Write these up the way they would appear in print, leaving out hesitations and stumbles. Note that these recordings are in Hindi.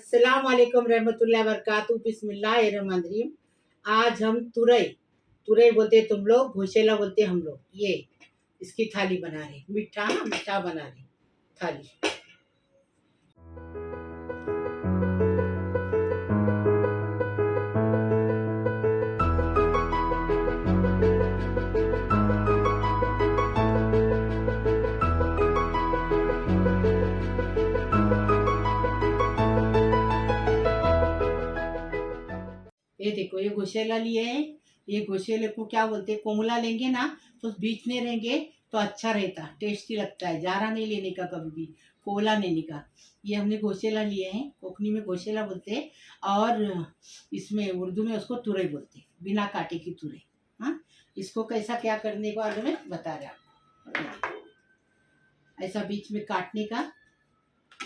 अस्सलाम वालेकुम रहमतुल्लाहि वबरकातुहू बिस्मिल्लाहिर्रहमानिर्रहीम। आज हम तुरई तुरई बोलते तुम लोग, घोसेला बोलते हम लोग। ये इसकी थाली बना रहे, मीठा मीठा बना रहे थाली। ये देखो, ये घोसेला लिए हैं। ये घोसेले को क्या बोलते हैं, कोमला लेंगे ना तो बीच में रहेंगे तो अच्छा रहता, टेस्टी लगता है। जारा नहीं लेने का, कभी भी कोला लेने का। ये हमने घोसेला लिए हैं, कोकनी में घोसेला बोलते हैं और इसमें उर्दू में उसको तुरई बोलते हैं, बिना कांटे की तुरई। हाँ, इसको कैसा क्या करने के बारे में बता रहे आपको। ऐसा बीच में काटने का,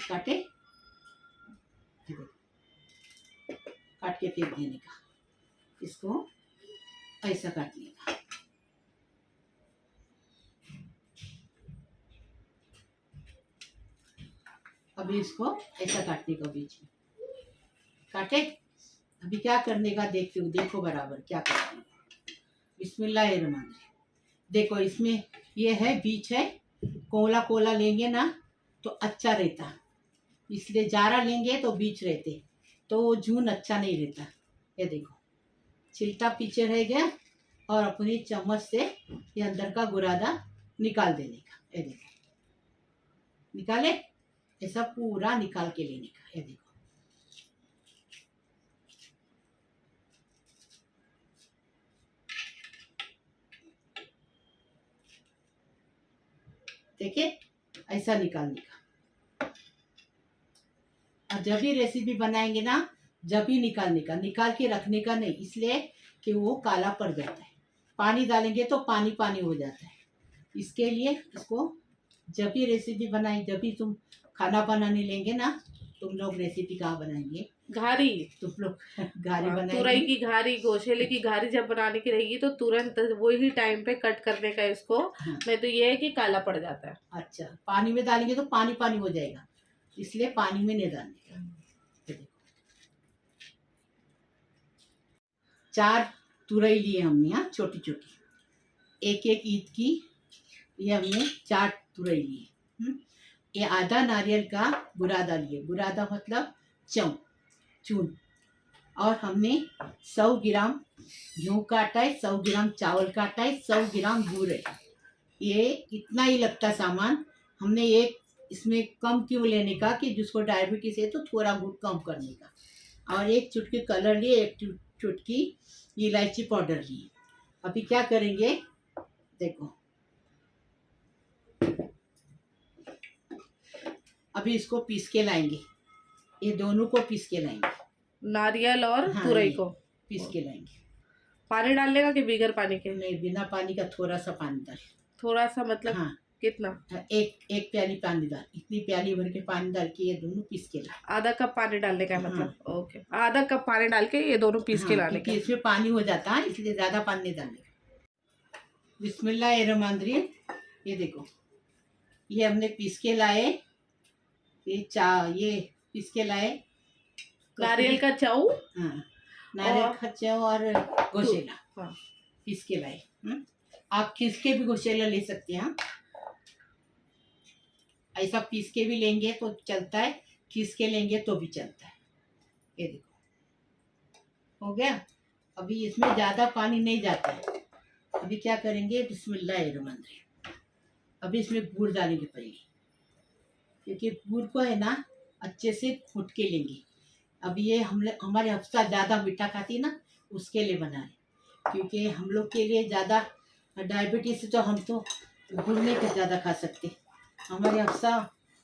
काटे काट के फेंक देने का, इसको ऐसा काटने का। अभी इसको ऐसा काटने का, बीच में काटे। अभी क्या करने का देखते हो, देखो बराबर क्या करने का। बिस्मिल्लाहिर्रहमानिर्रहीम। देखो इसमें ये है, बीच है। कोला कोला लेंगे ना तो अच्छा रहता, इसलिए जारा लेंगे तो बीच रहते तो जून अच्छा नहीं रहता। ये देखो, छिलटा पीछे रह गया और अपनी चम्मच से ये अंदर का गुरादा निकाल देने का। ये देखो, निकाले, ऐसा पूरा निकाल के लेने का। ये देखो, देखिए ऐसा निकालने का। और जब भी रेसिपी बनाएंगे ना, जब भी निकालने का, निकाल के रखने का नहीं, इसलिए कि वो काला पड़ जाता है। पानी डालेंगे तो पानी पानी हो जाता है। इसके लिए इसको जब भी रेसिपी बनाई, जब भी तुम खाना बनाने लेंगे ना, तुम लोग रेसिपी कहाँ बनाएंगे, घारी, तुम लोग घारी बनाएंगे। तुरई की घारी, घोसेले की घारी जब बनाने की रहेगी तो तुरंत वही टाइम पे कट करने का इसको। हाँ। नहीं तो ये है कि काला पड़ जाता है। अच्छा, पानी में डालेंगे तो पानी पानी हो जाएगा, इसलिए पानी में नहीं डालने का। चार तुरई लिए हमने, यहाँ छोटी छोटी, एक एक ईद की। ये हमने 4 तुरई लिए। ये आधा नारियल का बुरादा लिए। बुरादा मतलब चून। और हमने 100 ग्राम गेहूँ का आटा है, 100 ग्राम चावल का आटा है, 100 ग्राम गुड़ है। ये इतना ही लगता सामान। हमने एक इसमें कम क्यों लेने का कि जिसको डायबिटीज है तो थोड़ा गुड़ कम करने का। और एक चुटकी कलर लिए, एक चुटकी इलायची पाउडर लिए। अभी क्या करेंगे, देखो अभी इसको पीस के लाएंगे। ये दोनों को पीस के लाएंगे, नारियल और हाँ, तुरई को पीस के लाएंगे। पानी डालने का कि बगैर पानी के? नहीं, बिना पानी का, थोड़ा सा पानी डाल। थोड़ा सा मतलब? हाँ, कितना? एक प्याली पानी डाल, इतनी प्याली भर के पानी डाल के ये दोनों पीस के ला। आधा कप पानी डालने का मतलब? हाँ। ओके, आधा कप पानी डाल के ये दोनों पीस के लाने का। इसमें पानी हो जाता है, इसलिए ज्यादा पानी नहीं डालने का। बिस्मिल्लाहिर्रहमानिर्रहीम। ये देखो, ये हमने पीस के लाए। ये पीस के लाए नारियल का चाऊ, हाँ, नारियल का चाऊ और घोसेला, हाँ, पीस के लाए। आप खीस के भी घोसेला ले सकते हैं। ऐसा पीस के भी लेंगे तो चलता है, खीस के लेंगे तो भी चलता है। ये देखो, हो गया। अभी इसमें ज़्यादा पानी नहीं जाता है। अभी क्या करेंगे, बिस्मिल्लाहिर्रहमानिर्रहीम। अभी इसमें गुड़ डालेंगे पहले, क्योंकि गुड़ को है ना अच्छे से कूट के लेंगे। अब ये हमारे हफ्सा ज़्यादा मीठा खाती है ना, उसके लिए बना रहे। क्योंकि हम लोग के लिए ज़्यादा डायबिटीज़ है तो हम तो गुड़ नहीं ज़्यादा खा सकते। हमारे हफ्सा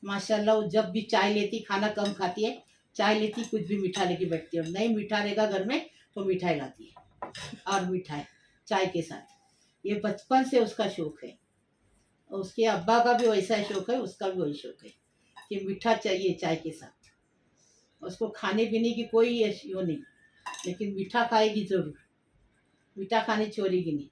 माशाल्लाह जब भी चाय लेती, खाना कम खाती है, चाय लेती कुछ भी मीठा लेके बैठती है। नहीं मीठा रहेगा घर में तो मिठाई लाती है, और मिठाई चाय के साथ। ये बचपन से उसका शौक़ है। उसके अब्बा का भी वैसा शौक़ है, उसका भी वही शौक़ है कि मीठा चाहिए चाय के साथ। उसको खाने पीने की कोई वो नहीं, लेकिन मीठा खाएगी ज़रूर, मीठा खाने छोड़ेगी नहीं।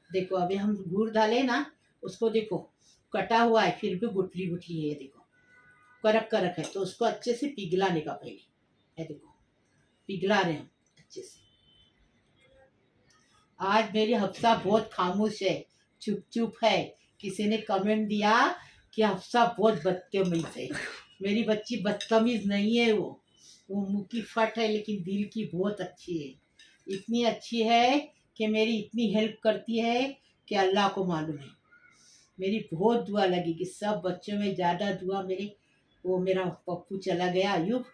देखो अभी हम गुड़ डाले ना, उसको देखो कटा हुआ है, फिर भी गुठली गुठली है। देखो करक करक है, तो उसको अच्छे से पिघलाने का पहले। ये देखो पिघला रहे हैं अच्छे से। आज मेरी हफ्सा बहुत खामोश है, चुप चुप है। किसी ने कमेंट दिया कि हफ्सा बहुत बदतमीज है। मेरी बच्ची बदतमीज नहीं है, वो मुंह की फट है लेकिन दिल की बहुत अच्छी है। इतनी अच्छी है कि मेरी इतनी हेल्प करती है कि अल्लाह को मालूम है। मेरी बहुत दुआ लगेगी। सब बच्चों में ज़्यादा दुआ मेरे, वो मेरा पप्पू चला गया अयूब,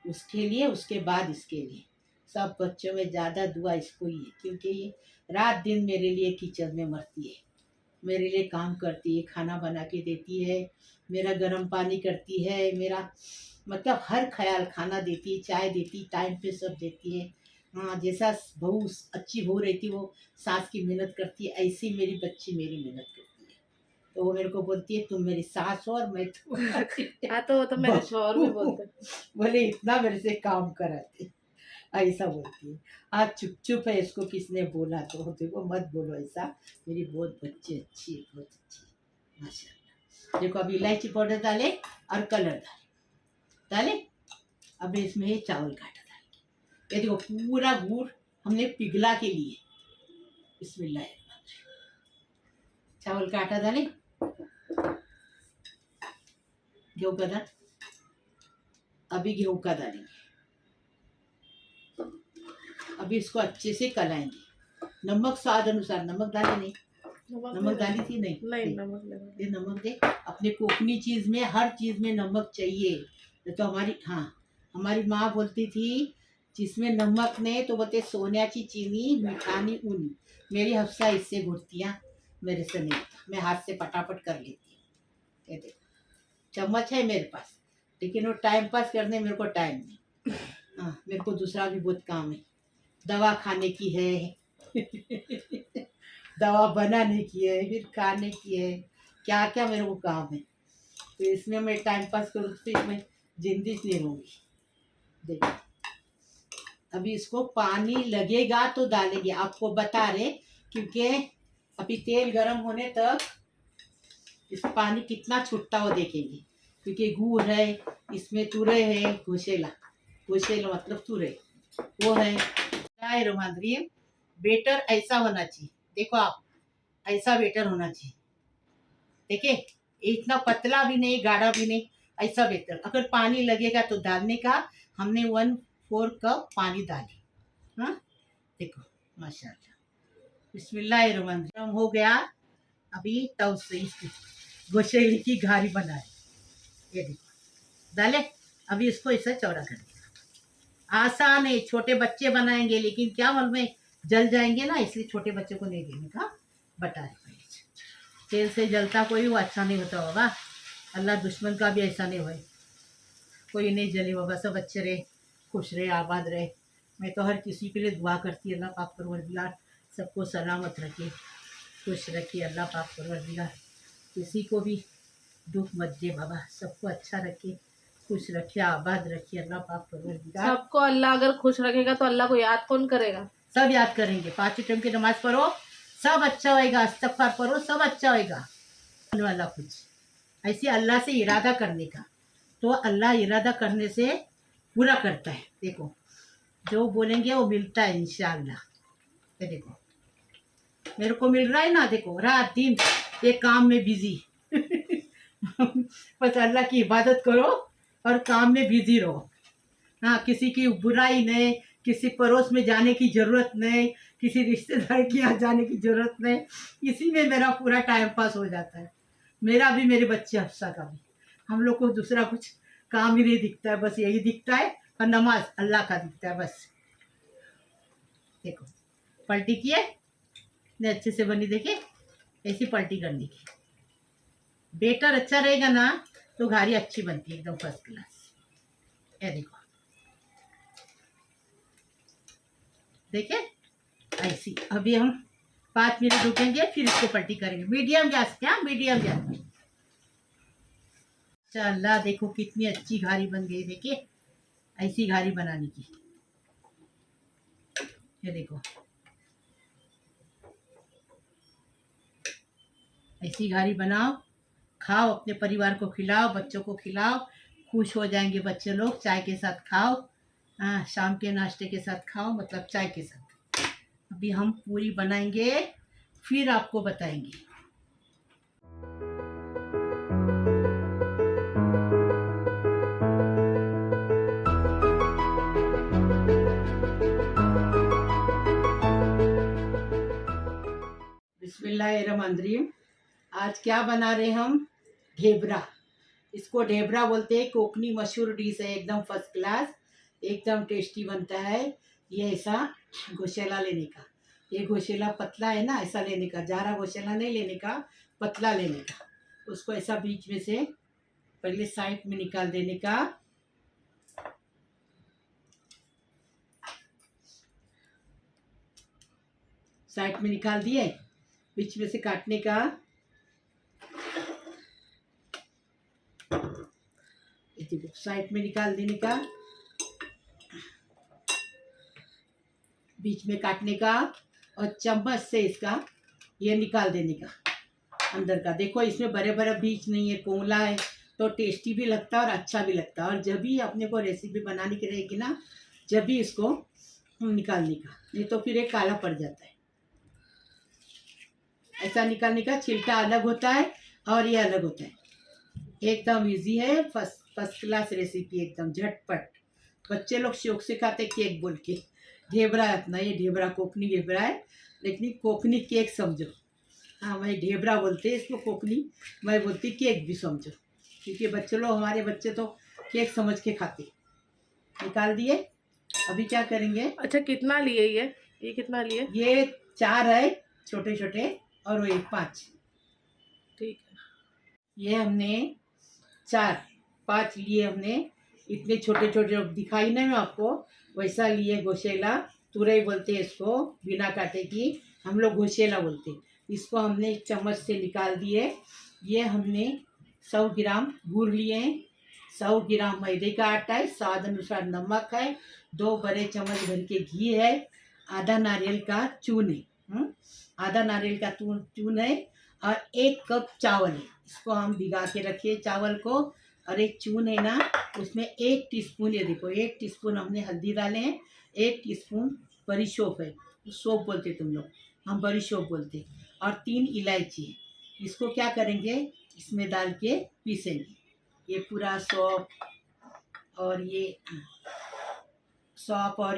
उसके लिए, उसके बाद इसके लिए। सब बच्चों में ज़्यादा दुआ इसको ही है, क्योंकि ये रात दिन मेरे लिए किचन में मरती है, मेरे लिए काम करती है, खाना बना के देती है, मेरा गर्म पानी करती है, मेरा मतलब हर ख्याल, खाना देती है, चाय देती, टाइम पे सब देती है। हाँ, जैसा बहू अच्छी बहू रहती वो सास की मेहनत करती है, ऐसी मेरी बच्ची मेरी मेहनत करती है। तो वो मेरे को बोलती है तुम मेरी सास हो और मैं हाँ, तो वो तो मेरे शौहर भी बोलते हैं। बोले इतना मेरे से काम कराते, ऐसा बोलती है। आज चुप चुप है, इसको किसने बोला तो देखो मत बोलो ऐसा। मेरी बहुत बच्ची अच्छी है, बहुत अच्छी है माशाल्लाह। देखो अभी इलायची पाउडर डाले और कलर डाले। अब इसमें ये चावल का आटा डालेंगे। ये देखो पूरा गुड़ हमने पिघला के लिए। बिस्मिल्लाह, चावल का आटा डाले, गेहूं का दाल, अभी गेहूं का डालेंगे। अभी इसको अच्छे से कलाएंगे। नमक स्वाद अनुसार, नमक डाले नहीं, नमक डाली थी नहीं, नहीं, नमक नहीं। ये नमक दे। अपने कोकनी चीज में, हर चीज में नमक चाहिए। तो हमारी, हाँ, हमारी माँ बोलती थी जिसमें नमक नहीं तो बोलते सोन्याची चीनी मिठानी ऊनी। मेरी हफ्सा इससे घुटतियाँ, मेरे से नहीं होता, मैं हाथ से फटाफट कर लेती हूँ। ये देखो चम्मच है मेरे पास, लेकिन वो टाइम पास करने मेरे को टाइम नहीं। हाँ, मेरे को दूसरा भी बहुत काम है, दवा खाने की है दवा बनाने की है, फिर खाने की है, क्या क्या मेरे को काम है। तो इसमें मैं टाइम पास करूँ तो इसमें जिंदगी नहीं रहूँगी। देखो अभी इसको पानी लगेगा तो डालेंगे, आपको बता रहे, क्योंकि अभी तेल गर्म होने तक इस पानी कितना छूटता हो देखेंगे। क्योंकि गुड़ है, इसमें तुरई है, घुसेला, घुसेला मतलब तुरई वो है। रोमांद्रियम बेटर ऐसा होना चाहिए। देखो आप, ऐसा बेटर होना चाहिए। देखिए इतना पतला भी नहीं, गाढ़ा भी नहीं, ऐसा बेटर। अगर पानी लगेगा तो डालने का। हमने 1/4 कप पानी डाली। हाँ देखो माशाल्लाह, बिस्मिल्लाहिर्रहमानिर्रहीम हो गया। अभी तब से इसकी गोशेली की घारी बनाए, ये देखो डाले। अभी इसको ऐसा चौड़ा कर दिया। आसान है, छोटे बच्चे बनाएंगे, लेकिन क्या मालूम है जल जाएंगे ना, इसलिए छोटे बच्चे को नहीं देने का बता रहे। तेल से जलता कोई वो अच्छा नहीं होता होगा। अल्लाह दुश्मन का भी ऐसा नहीं होए, कोई नहीं जले होगा। सब अच्छे रहे, खुश रहे, आबाद रहे। मैं तो हर किसी के लिए दुआ करती है, अल्लाह पाक परवरदिगार सबको सलामत रखे, खुश रखे। अल्लाह पाक परवरदिगार किसी को भी दुख मत दे बाबा, सबको अच्छा रखे, खुश रखे, आबाद रखे। अल्लाह पाक परवरदिगार सबको अल्लाह अगर खुश रखेगा तो अल्लाह को याद कौन करेगा? सब याद करेंगे। 5 टाइम की नमाज पढ़ो, सब अच्छा होएगा। इस्तगफार पढ़ो, सब अच्छा होएगा। होने वाला कुछ ऐसे अल्लाह से इरादा करने का, तो अल्लाह इरादा करने से पूरा करता है। देखो जो बोलेंगे वो मिलता है इंशाअल्लाह। ये देखो मेरे को मिल रहा है ना, देखो रात दिन ये काम में बिजी बस अल्लाह की इबादत करो और काम में बिजी रहो। हाँ, किसी की बुराई नहीं, किसी पड़ोस में जाने की ज़रूरत नहीं, किसी रिश्तेदार के यहाँ जाने की ज़रूरत नहीं। इसी में मेरा पूरा टाइम पास हो जाता है, मेरा भी, मेरे बच्चे हफ्सा का भी। हम लोग को दूसरा कुछ काम ही नहीं दिखता है, बस यही दिखता है, और नमाज अल्लाह का दिखता है बस। देखो पलटी किए ने अच्छे से बनी, देखिए ऐसी पलटी करने की। बेटर अच्छा रहेगा ना तो घारी अच्छी बनती है, एकदम फर्स्ट क्लास। ये देखो देखिए ऐसी। अभी हम 5 मिनट रुकेंगे, फिर इसको पलटी करेंगे मीडियम गैस पे। हाँ, मीडियम गैस पे। माशाल्लाह देखो कितनी अच्छी घारी बन गई। देखिए ऐसी घारी बनाने की, ये देखो ऐसी घारी बनाओ, खाओ, अपने परिवार को खिलाओ, बच्चों को खिलाओ, खुश हो जाएंगे बच्चे लोग। चाय के साथ खाओ, हाँ, शाम के नाश्ते के साथ खाओ, मतलब चाय के साथ। अभी हम पूरी बनाएंगे, फिर आपको बताएंगे। बिस्मिल्लाहिर्रहमानिर्रहीम। आज क्या बना रहे हम? ढेबरा। इसको ढेबरा बोलते हैं। कोकनी मशहूर डिश है, एकदम फर्स्ट क्लास, एकदम टेस्टी बनता है। ये ऐसा गोशेला लेने का, ये गोशेला पतला है ना, ऐसा लेने का, ज़्यादा गोशेला नहीं लेने का, पतला लेने का। उसको ऐसा बीच में से पहले साइड में निकाल देने का। साइड में निकाल दिए, बीच में से काटने का। साइड में निकाल देने का, बीच में काटने का, और चम्मच से इसका ये निकाल देने का अंदर का। देखो इसमें बड़े बड़े बीज नहीं है, कोमला है, तो टेस्टी भी लगता है और अच्छा भी लगता है। और जब भी अपने को रेसिपी बनाने की रहेगी ना, जब भी इसको निकालने का, नहीं तो फिर ये काला पड़ जाता है। ऐसा निकालने का, छिलका अलग होता है और ये अलग होता है। एकदम इजी है, फर्स्ट क्लास रेसिपी, एकदम झटपट। बच्चे लोग शौक से खाते केक बोल के। ढेबरा है अपना, ये ढेबरा कोकनी ढेबरा है, लेकिन कोकनी केक समझो। हाँ, मैं ढेबरा बोलते हैं इसको, कोकनी मैं बोलती केक भी समझो, क्योंकि बच्चे लोग, हमारे बच्चे तो केक समझ के खाते। निकाल दिए। अभी क्या करेंगे? अच्छा, कितना लिए ये कितना लिए? ये 4 है छोटे छोटे, और वो 5। ठीक है। ये हमने 4-5 लिए हमने। इतने छोटे छोटे दिखाई नहीं मैं आपको, वैसा लिए गोशेला। तुरई बोलते हैं इसको, बिना काटे की हम लोग गोशेला बोलते हैं। इसको हमने एक चम्मच से निकाल दिए। ये हमने 100 ग्राम गुड़ लिए, 100 ग्राम मैदे का आटा है, स्वाद अनुसार नमक है, 2 बड़े चम्मच भर के घी है, आधा नारियल का चून है, आधा नारियल का चून है, और 1 कप चावल है। इसको हम भिगा के रखिए चावल को। और एक चून है ना, उसमें 1 टीस्पून, ये देखो 1 टीस्पून हमने हल्दी डाले हैं, 1 टीस्पून बड़ी सौंफ है, सौंफ बोलते तुम लोग, हम बड़ी सौंफ बोलते, और 3 इलायची है। इसको क्या करेंगे, इसमें डाल के पीसेंगे। ये पूरा सौंफ और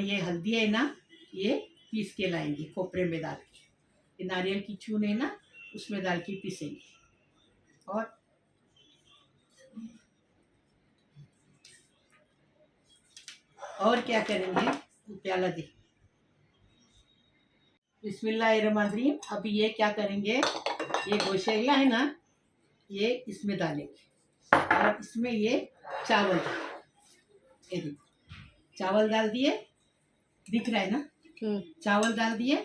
ये हल्दी है ना, ये पीस के लाएंगे खोपरे में डाल के। ये नारियल की चून है ना, उसमें डाल के पीसेंगे। और क्या करेंगे, प्याला दे। बिस्मिल्लाहिर्रहमानिर्रहीम। अभी ये क्या करेंगे, ये गोशेला है ना, ये इसमें डालेंगे, और इसमें ये चावल, ये देखो चावल डाल दिए, दिख रहा है ना, चावल डाल दिए।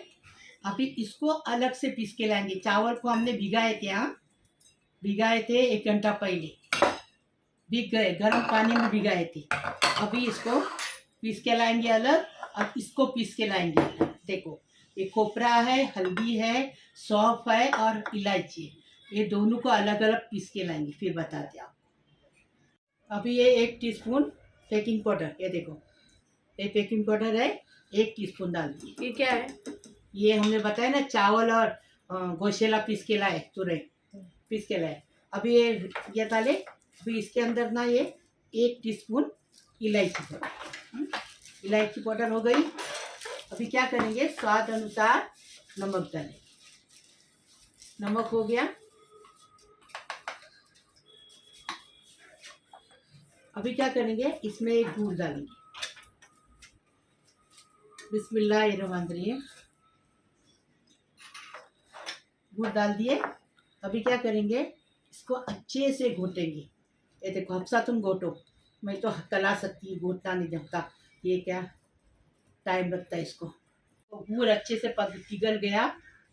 अभी इसको अलग से पीस के लाएंगे। चावल को हमने भिगाए थे 1 घंटा पहले, भीग गए, गर्म पानी में भिगाए थे। अभी इसको पीस के लाएंगे अलग, और इसको पीस के लाएंगे। देखो ये खोपरा है, हल्दी है, सौंफ है और इलायची है, ये दोनों को अलग अलग पीस के लाएंगे, फिर बताते आपको। अभी ये 1 टीस्पून बेकिंग पाउडर, ये देखो ये बेकिंग पाउडर है, 1 टीस्पून डाल दिए। ये क्या है? ये हमने बताया ना, चावल और गोशेला पीस के लाए, तुरई पीस के लाए। अभी ये डाले। अभी इसके अंदर ना ये 1 टीस्पून इलायची पाउडर हो गई। अभी क्या करेंगे, स्वाद अनुसार नमक डालें। नमक हो गया। अभी क्या करेंगे, इसमें एक गुड़ डालेंगे। बिस्मिल्लाहिर्रहमानिर्रहीम। गुड़ डाल दिए। अभी क्या करेंगे, इसको अच्छे से घोटेंगे। ये देखो हफ्सा तुम घोटो, मैं तो कला सकती हूँ, घोटना नहीं जमता, ये क्या टाइम लगता है इसको। तो गुड़ अच्छे से पिघल गया,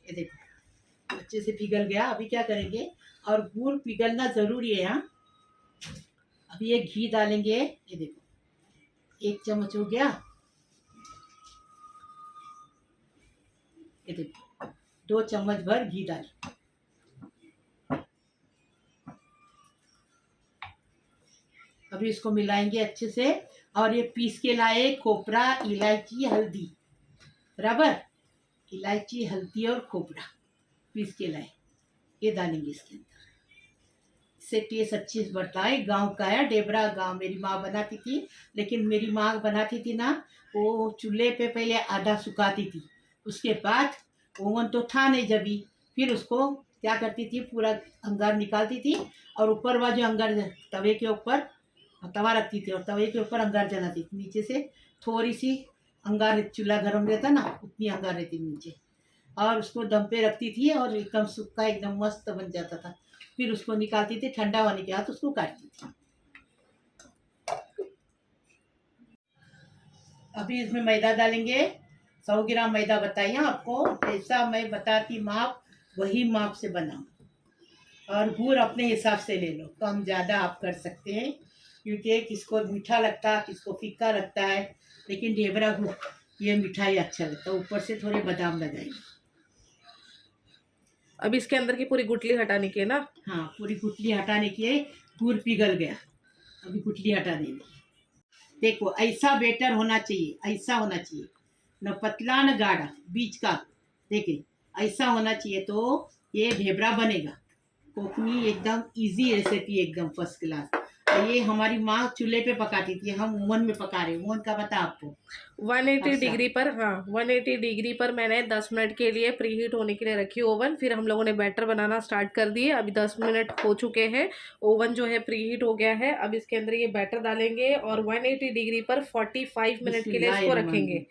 ये देखो अच्छे से पिघल गया। अभी क्या करेंगे, और गुड़ पिघलना ज़रूरी है यहाँ। अभी ये घी डालेंगे, ये देखो 1 चम्मच हो गया, ये देखो 2 चम्मच भर घी डाल। अभी इसको मिलाएंगे अच्छे से। और ये पीस के लाए खोपरा, इलायची, हल्दी, बराबर, इलायची, हल्दी और खोपरा पीस के लाए, ये डालेंगे इसके अंदर। इससे टेस्ट अच्छी से बढ़ता है। गांव का है ढेबरा, गांव मेरी माँ बनाती थी। लेकिन मेरी माँ बनाती थी ना, वो चूल्हे पे पहले आधा सुखाती थी, उसके बाद ओवन तो था नहीं जभी, फिर उसको क्या करती थी, पूरा अंगार निकालती थी और ऊपर वह जो अंगार तवे के ऊपर तवा रखती थी और तवे के ऊपर अंगार जलाती थी। नीचे से थोड़ी सी अंगार, चूल्हा गर्म रहता ना उतनी अंगार रहती नीचे, और उसको दम पे रखती थी और एकदम सूखा एकदम मस्त बन जाता था। फिर उसको निकालती थी, ठंडा होने के बाद उसको काटती थी। अभी इसमें मैदा डालेंगे। 100 ग्राम मैदा बताइए आपको, जैसा मैं बताती माप वही माप से बनाओ। और गुड़ अपने हिसाब से ले लो, कम ज़्यादा आप कर सकते हैं, क्योंकि किसको मीठा लगता है, किसको फीका लगता है। लेकिन ढेबरा गुड़ ये मिठाई अच्छा लगता है। ऊपर से थोड़े बादाम लगाएंगे। अब इसके अंदर की पूरी गुठली हटाने की है ना? हाँ, पूरी गुठली हटाने की है। गुड़ पिघल गया, अभी गुठली हटा देंगे। देखो ऐसा बेटर होना चाहिए, ऐसा होना चाहिए, न पतला न गाढ़ा, बीच का। देखिए ऐसा होना चाहिए तो ये ढेबरा बनेगा। कोकनी एकदम इजी रेसिपी, एकदम फर्स्ट क्लास। ये हमारी माँ चूल्हे पे पकाती थी, हम ओवन में पका रहे हैं। ओवन का पता आपको? 180 डिग्री पर, हाँ 180 डिग्री पर मैंने 10 मिनट के लिए प्री हीट होने के लिए रखी ओवन। फिर हम लोगों ने बैटर बनाना स्टार्ट कर दिए। अभी 10 मिनट हो चुके हैं, ओवन जो है प्री हीट हो गया है। अब इसके अंदर ये बैटर डालेंगे और 180 डिग्री पर 45 मिनट के लिए इसको रखेंगे,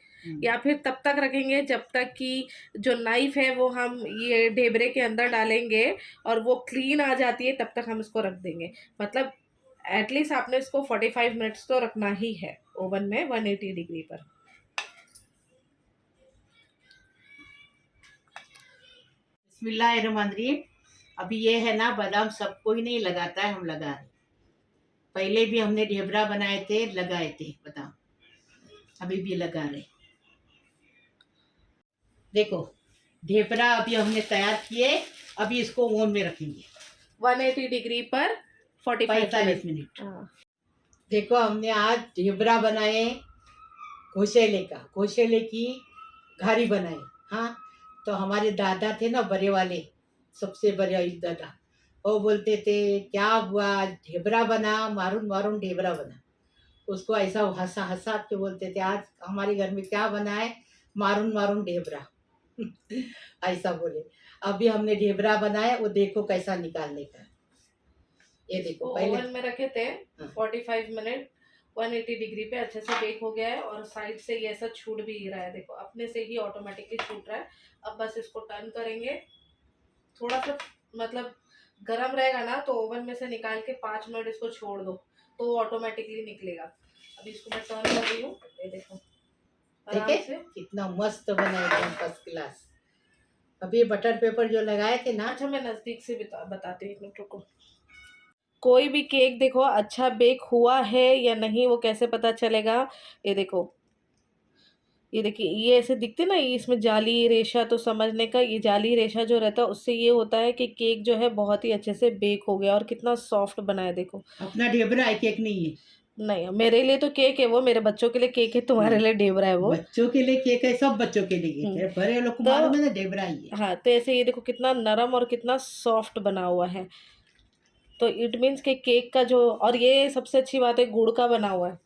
या फिर तब तक रखेंगे जब तक कि जो नाइफ है वो हम ये ढेबरे के अंदर डालेंगे और वो क्लीन आ जाती है, तब तक हम इसको रख देंगे। मतलब एटलीस्ट आपने इसको 45 मिनट्स तो रखना ही है ओवन में 180 डिग्री पर। बिस्मिल्लाहिर्रहमानिर्रहीम। अभी ये है ना बादाम, सब कोई नहीं लगाता है, हम लगा रहे। पहले भी हमने ढेबरा बनाए थे, लगाए थे बादाम, अभी भी लगा रहे। देखो ढेबरा अभी हमने तैयार किए। अभी इसको ओवन में रखेंगे 180 डिग्री पर 45 मिनट। हाँ। देखो हमने आज ढेबरा बनाए, घोसेले का, घोसेले की घारी बनाई। हाँ, तो हमारे दादा थे ना बड़े वाले, सबसे बड़े दादा, वो बोलते थे क्या हुआ, ढेबरा बना, मारून मारून ढेबरा बना। उसको ऐसा हंसा हंसा के बोलते थे, आज हमारे घर में क्या बना है, मारून मारून ढेबरा। ऐसा बोले। अभी हमने ढेबरा बनाया, वो देखो कैसा निकालने का। ये देखो पहले ओवन में रखे थे 45 हाँ। मिनट 180 डिग्री पे अच्छे से बेक हो गया है और साइड से ये ऐसा छूट भी रहा है। देखो अपने से ही ऑटोमेटिकली छूट रहा है। अब बस इसको टर्न करेंगे, थोड़ा सा मतलब गरम रहेगा ना तो ओवन में से निकाल के 5 मिनट इसको छोड़ दो तो ऑटोमेटिकली निकलेगा। अभी इसको मैं टर्न कर रही हूँ, ये देखो आराम से कितना मस्त बना, एकदम फर्स्ट क्लास। अभी बटर पेपर जो लगाए थे ना, अच्छा मैं नज़दीक से बताती हूँ, एक मिनट रुको। कोई भी केक देखो अच्छा बेक हुआ है या नहीं वो कैसे पता चलेगा, ये देखो, ये देखिए ये ऐसे दिखते ना, ये इसमें जाली रेशा, तो समझने का ये जाली रेशा जो रहता है उससे ये होता है कि केक जो है बहुत ही अच्छे से बेक हो गया और कितना सॉफ्ट बना है। देखो अपना ढेबरा है, केक नहीं है। नहीं मेरे लिए तो केक है वो, मेरे बच्चों के लिए केक है, तुम्हारे लिए ढेबरा है वो। बच्चों के लिए केक है, सब बच्चों के लिए केक है, बड़े लोग को मालूम है ना ढेबरा ही है। हाँ तो ऐसे ये देखो कितना नरम और कितना सॉफ्ट बना हुआ है, तो इट मीन्स कि केक का जो, और ये सबसे अच्छी बात है गुड़ का बना हुआ है।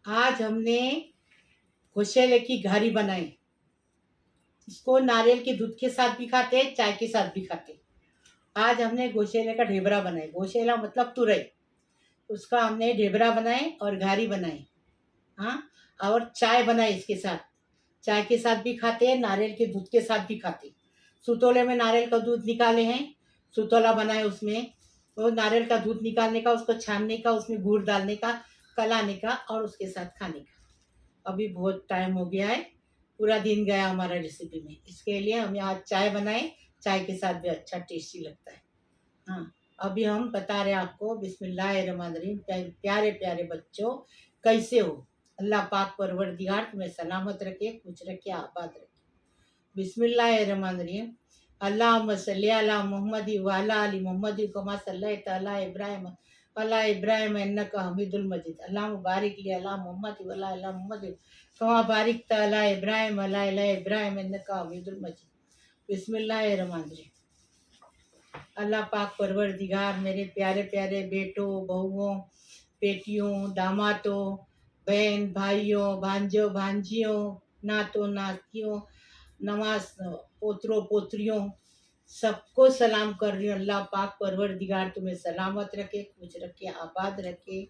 आज हमने घोसेले की घारी बनाई। इसको नारियल के दूध के साथ भी खाते, चाय के साथ भी खाते। आज हमने घोसेले का ढेबरा बनाए। घोसेला मतलब तुरई, उसका हमने ढेबरा बनाए और घारी बनाई। हाँ, और चाय बनाई इसके साथ। चाय के साथ भी खाते हैं, नारियल के दूध के साथ भी खाते। सुतोले में नारियल का दूध निकाले हैं, सुतोला बनाए, उसमें वो नारियल का दूध निकालने का, उसको छानने का, उसमें गुड़ डालने का, कलाने का और उसके साथ खाने का। अभी बहुत टाइम हो गया है, पूरा दिन गया हमारा रेसिपी में। इसके लिए हम आज चाय बनाए, चाय के साथ भी अच्छा टेस्टी लगता है। हाँ, अभी हम बता रहे हैं आपको बिस्मिल्लाहिर्रहमानिर्रहीम। प्यारे प्यारे बच्चों, कैसे हो? अल्लाह पाक परवरदिगार तुम्हें सलामत रखे, खुश रखे, आबाद रखे। बिस्मिल्लाहिर्रहमानिर्रहीम। अल्लाहुम्मा सल्ली अला मुहम्मद व अला आलि मुहम्मद कमा सल्लैता अला इब्राहिम इन्नका हमीदुल मजीद। अल्लाहुम्मा बारिक li अला मुहम्मद व अला आलि मुहम्मद कमा बारिकता अला इब्राहिम इन्नका हमीदुल मजीद। बिस्मिल्लाहिर्रहमानिर्रहीम। अल्लाह पाक परवरदिगार मेरे प्यारे प्यारे बेटों, बहुओं, बेटियों, दामादों, बहन भाइयों, भांजों भांजियों, नातों नातियों, नमाज पोतरों पोतरियों, सबको सलाम कर रही हूँ। अल्लाह पाक परवरदिगार तुम्हें सलामत रखे, खुश रखे, आबाद रखे,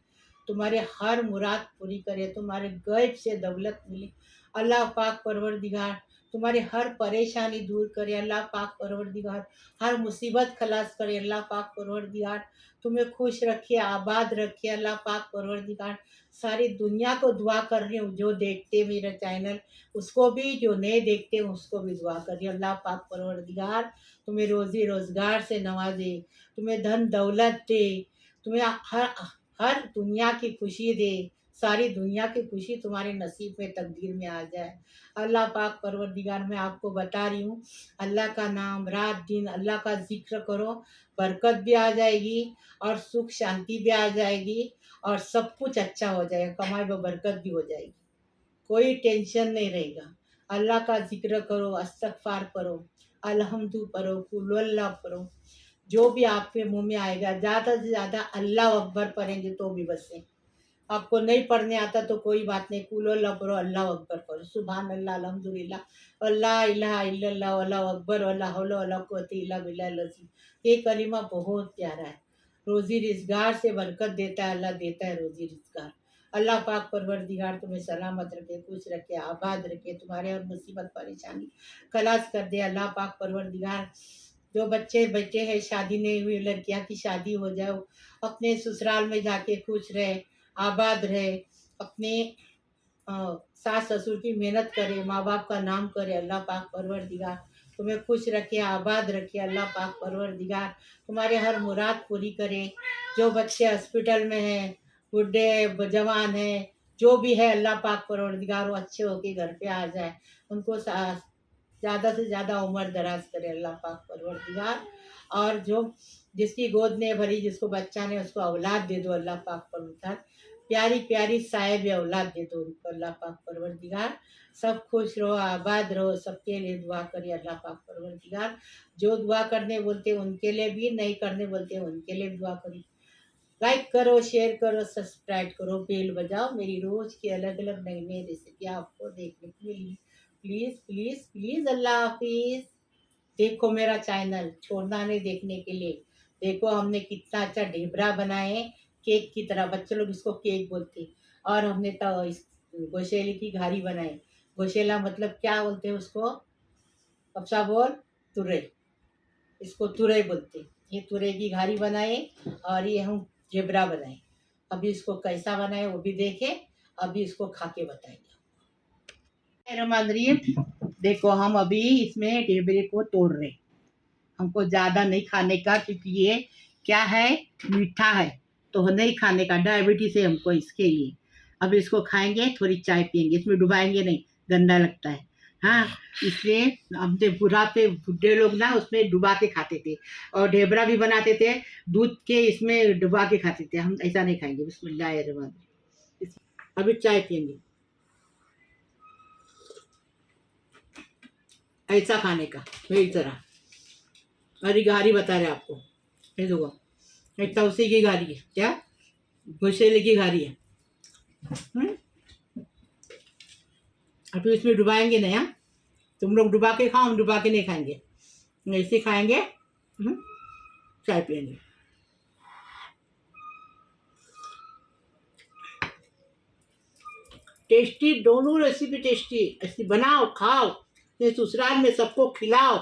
तुम्हारे हर मुराद पूरी करे, तुम्हारे गैब से दौलत मिले। अल्लाह पाक परवरदिगार तुम्हारी हर परेशानी दूर करे। अल्लाह पाक परवरदिगार हर मुसीबत खलास करे। अल्लाह पाक परवरदिगार तुम्हें खुश रखे, आबाद रखे। अल्लाह पाक परवरदिगार सारी दुनिया को दुआ कर रही हूँ, जो देखते मेरा चैनल उसको भी, जो नहीं देखते उसको भी दुआ कर रही हूँ। अल्लाह पाक परवरदिगार तुम्हें रोज़ी रोज़गार से नवाजे, तुम्हें धन दौलत दे, तुम्हें हर हर दुनिया की खुशी दे, सारी दुनिया की खुशी तुम्हारे नसीब में तकदीर में आ जाए। अल्लाह पाक परवरदिगार मैं आपको बता रही हूँ, अल्लाह का नाम रात दिन अल्लाह का जिक्र करो, बरकत भी आ जाएगी और सुख शांति भी आ जाएगी और सब कुछ अच्छा हो जाएगा, कमाई व बरकत भी हो जाएगी, कोई टेंशन नहीं रहेगा। अल्लाह का जिक्र करो, इस्तगफार करो, अल्हम्दु पढ़ो, कुल अल्लाह पढ़ो, जो भी आपके मुंह में आएगा। ज़्यादा से ज़्यादा अल्लाह अकबर पढ़ेंगे तो भी बस है। आपको नहीं पढ़ने आता तो कोई बात नहीं, कुल अल्लाह पढ़ो, अल्लाह अकबर पढ़ो, सुभान अल्लाह, अल्हम्दुलिल्लाह, अल्लाह इलाहा इल्लल्लाह, अल्लाह अकबर, वला हौला वला कुव्वता इल्ला बिल्लाहिल अज़ीम। ये कलिमा बहुत प्यारा है, रोज़ी रिज़गार से बरकत देता है, अल्लाह देता है रोज़ी रिज़गार। अल्लाह पाक परवरदिगार तुम्हें सलामत रखे, खुश रखे, आबाद रखे, तुम्हारे और मुसीबत परेशानी खलास कर दे। अल्लाह पाक परवरदिगार जो बच्चे बैठे हैं, शादी नहीं हुई लड़कियां की शादी हो जाए, अपने ससुराल में जाके खुश रहे, आबाद रहे, अपने सास ससुर की मेहनत करे, माँ बाप का नाम करे। अल्लाह पाक परवरदिगार तुम्हें खुश रखे, आबाद रखे। अल्लाह पाक परवरदिगार तुम्हारे हर मुराद पूरी करे। जो बच्चे हॉस्पिटल में हैं, बूढ़े जवान हैं, जो भी है, अल्लाह पाक परवरदिगार वो अच्छे होके घर पे आ जाए, उनको ज़्यादा से ज़्यादा उम्र दराज करे अल्लाह पाक परवरदिगार। और जो जिसकी गोद ने भरी, जिसको बच्चा ने, उसको औलाद दे दो अल्लाह पाक परवरदिगार, प्यारी प्यारी साहिब औलाद दे दो उनको अल्लाह पाक परवरदिगार। सब खुश रहो, आबाद रहो, सबके लिए दुआ करिए अल्लाह पाक परवरदिगार। जो दुआ करने बोलते हैं उनके लिए भी, नहीं करने बोलते हैं उनके लिए भी दुआ करिए। लाइक करो, शेयर करो, सब्सक्राइब करो, बेल बजाओ, मेरी रोज़ की अलग अलग नई नई रेसिपी आपको देखने को मिली। प्लीज़ प्लीज़ प्लीज़, अल्लाह हाफिज़। देखो मेरा चैनल, छोड़ना नहीं देखने के लिए। देखो हमने कितना अच्छा ढेबरा बनाए, केक की तरह, बच्चे लोग इसको केक बोलते। और हमने तो इस गोशेले की घारी बनाई। गोशेला मतलब क्या बोलते हैं उसको? अब सा बोल, तुरई, इसको तुरई बोलते। ये तुरई की घारी बनाए और ये हम ढेबरा बनाए। अभी इसको कैसा बनाए वो भी देखे, अभी इसको खा के बताएंगे। रहीम, देखो हम अभी इसमें ढेबरे को तोड़ रहे। हमको ज़्यादा नहीं खाने का, क्योंकि ये क्या है, मीठा है, तो नहीं खाने का, डायबिटीज़ है हमको इसके लिए। अब इसको खाएंगे, थोड़ी चाय पियेंगे, इसमें डुबाएंगे नहीं, गंदा लगता है। हाँ, इसलिए हमने बुढ़े लोग ना उसमें डुबा के खाते थे, और ढेबरा भी बनाते थे, दूध के इसमें डुबा के खाते थे। हम ऐसा नहीं खाएंगे। बिस्मिल्लाहिर्रहमानिर्रहीम। अभी चाय पियेंगे, ऐसा खाने का, मेरी तरह। अरे घारी बता रहे आपको, ये देखो, एक तवसी की घारी है, क्या घुसेले की घारी है। अभी इसमें डुबाएंगे नहीं। हाँ, तुम लोग डुबा के खाओ, हम डुबा के नहीं खाएंगे, ऐसे खाएंगे। चाय पियेंगे। टेस्टी, दोनों रेसिपी टेस्टी। ऐसी बनाओ, खाओ, ये ससुराल में सबको खिलाओ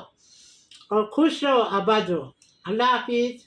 और खुश रहो, आबाद रहो। अल्लाह हाफिज़।